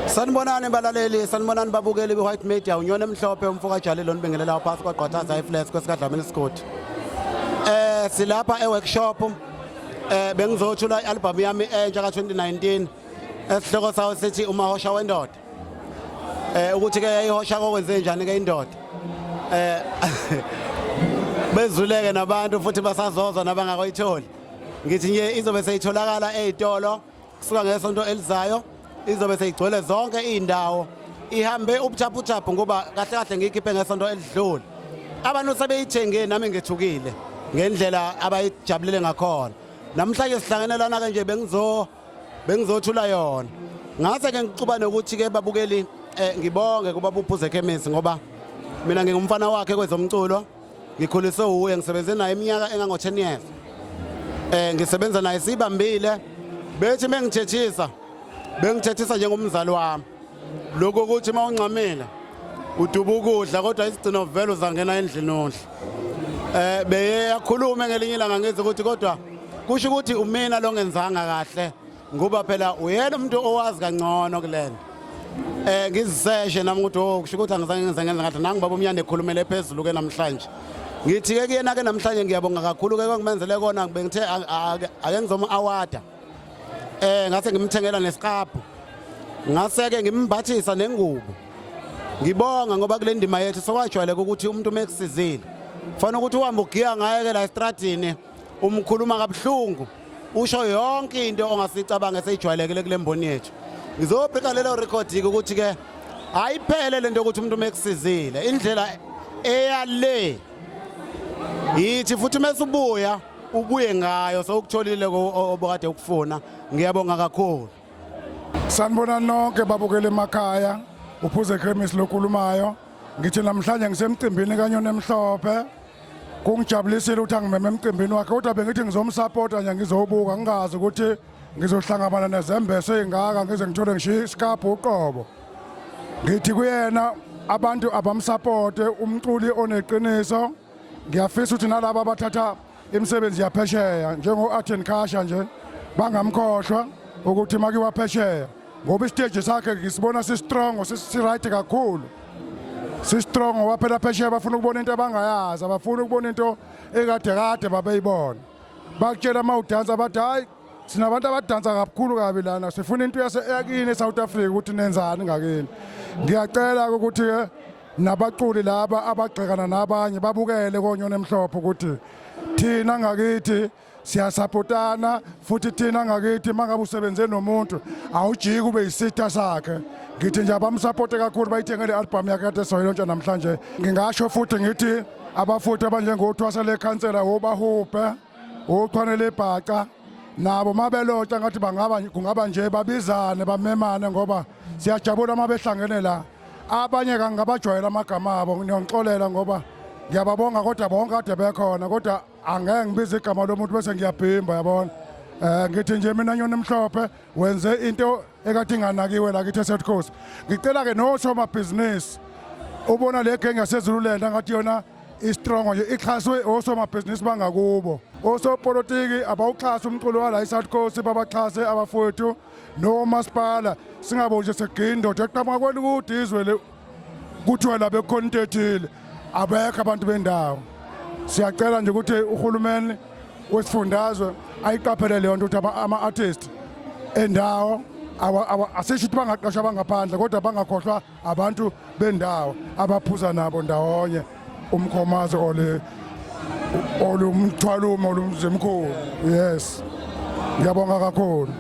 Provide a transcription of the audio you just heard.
Sanibonani balaleli, sanibonani babukeli be-White Media, Nyonemhlophe umfoka Jalilo nibingelela phasi kwagqwathaza iflex kwesikadlamini isigodi. Silapha e-workshop bengizothula i-album yami entsha ka-2019 esihloko sawo sithi umahosha wendoda. Ukuthi ke yayihosha kokwenze njani ke indoda. Bezuleke nabantu futhi basazozwa nabangakoyitholi. Ngithi nje izobe seyitholakala ezitolo kusuka ngesonto elizayo. Izobe seyigcwele zonke indawo ihambe ubuthaphu ngoba kahle kahle ngikhiphe ngesonto elidlule abantu sebeyithenge nami ngethukile ngendlela abayijabulele ngakhona namhlanje sihlanganelana ke nje bengizothula yona ngase ke ngixuba nokuthi ke babukeli ngibonge kuba Phuzekhemisis ngoba mina ngingumfana wakhe kwezomculo ngikhuliswe uye ngisebenze naye iminyaka engango 10 years ngisebenza naye sibambile bethi bengithethisa njengomzali wami lokho ukuthi mawuncamela uduba ukudla kodwa isigcino vele uzangena endlini onhle beye yakhuluma ngelinye ilanga ngize ukuthi kodwa kusho ukuthi umina lo ngenzanga kahle ngoba phela uyena umuntu owazi kangcono kulena ngiziseshe nami ukuthi kusho ukuthi angizange ngenza kahle nangu baba umnyane ekhulumele phezulu ke namhlanje ngithi ke kuyena ke namhlanje ngiyabonga kakhulu ke kwangimenzele kona bengithe ake ngizoma awada ngase ngimthengela nesiqaphu ngase ke ngimbathisa nengubo ngibonga ngoba kule ndima yethu sokwajwayeleka ukuthi umuntu mekusizile fanele ukuthi uhambe ugiya ngaye ke la estradini umkhuluma kabuhlungu usho yonke into ongasicabanga seyijwayelekile kule mboni yethu ngizobheka lelo record ukuthi ke ayiphele lento ukuthi umuntu mekusizile indlela eyale yithi futhi mesubuya ubuye ngayo sokutholile obokade ukufuna ngiyabonga kakhulu. Sanibona nonke babukele emakhaya uPhuzekhemisis lokhulumayo ngithi namhlanje ngisemcimbini kaNyonemhlophe kungijabulisile ukuthi angimeme emcimbini wakhe kodwa bengithi ngizomsupporta nje ngizobuka ngingazi ukuthi ngizohlangabana nezembeso ezingaka ngize ngithole ngishiya isikaphu uqobo ngithi kuyena abantu abamsupporte umculi oneqiniso ngiyafisa ukuthi nalabo abathatha imisebenzi yaphesheya njengo-Aten Kasha nje bangamkhohlwa ukuthi makiwa phesheya ngoba isiteji sakhe ngisibona si-strong si-right kakhulu si-strong waphela phesheya bafuna ukubona into abangayazi abafuna ukubona into ekade babeyibona bakutshela uma udansa bathi hayi sinabantu abadansa kakhulu kabi lana sifuna into yakini eSouth Africa ukuthi nenzani ngakini ngiyacela ukuthi nabaculi laba abagxekana nabanye babukele koNyonemhlophe ukuthi thina ngakithi siyasapotana futhi thina ngakithi mangabe usebenze nomuntu awujiki ube yisitha sakhe ngithi nje abamsupporte kakhulu bayithengele album yakhe kade soyilontsha namhlanje ngingasho futhi ngithi abafuthi abanjengothwasa lekhansela obahuphe ochwanele ibhaca nabo mabelontsha ngathi kungaba nje babizane bamemane ngoba siyajabula mabehlangene la abanye kangabajwayela amagama abo ngiyongixolela ngoba ngiyababonga kodwa bonke kade bekhona kodwa angeke ngibize igama lomuntu bese ngiyabhimba yabona ngithi nje mina Nyonemhlophe wenze into ekade inganakiwe la kithi eSouth Coast ngicela ke nosomabhizinisi ubona le gang yaseZululand ngathi yona istrong nje ixhaswe osomabhizinisi bangakubo osopolitiki abawuxhasa umculo wala eSouth Coast babaxhase abafowethu nomasipala singabo nje segindo eqhamuka kwelikude izwe kuthiwa la becontentile abekho abantu bendawo siyacela nje ukuthi uhulumeni wesifundazwe ayiqaphele leyo nto ukuthi ama-artist endawo asisho ukuthi bangaqashwa bangaphandle kodwa bangakhohlwa abantu bendawo abaphuza nabo ndawonye umkhomazi olumthwalumo olumzimkhulu yes ngiyabonga kakhulu.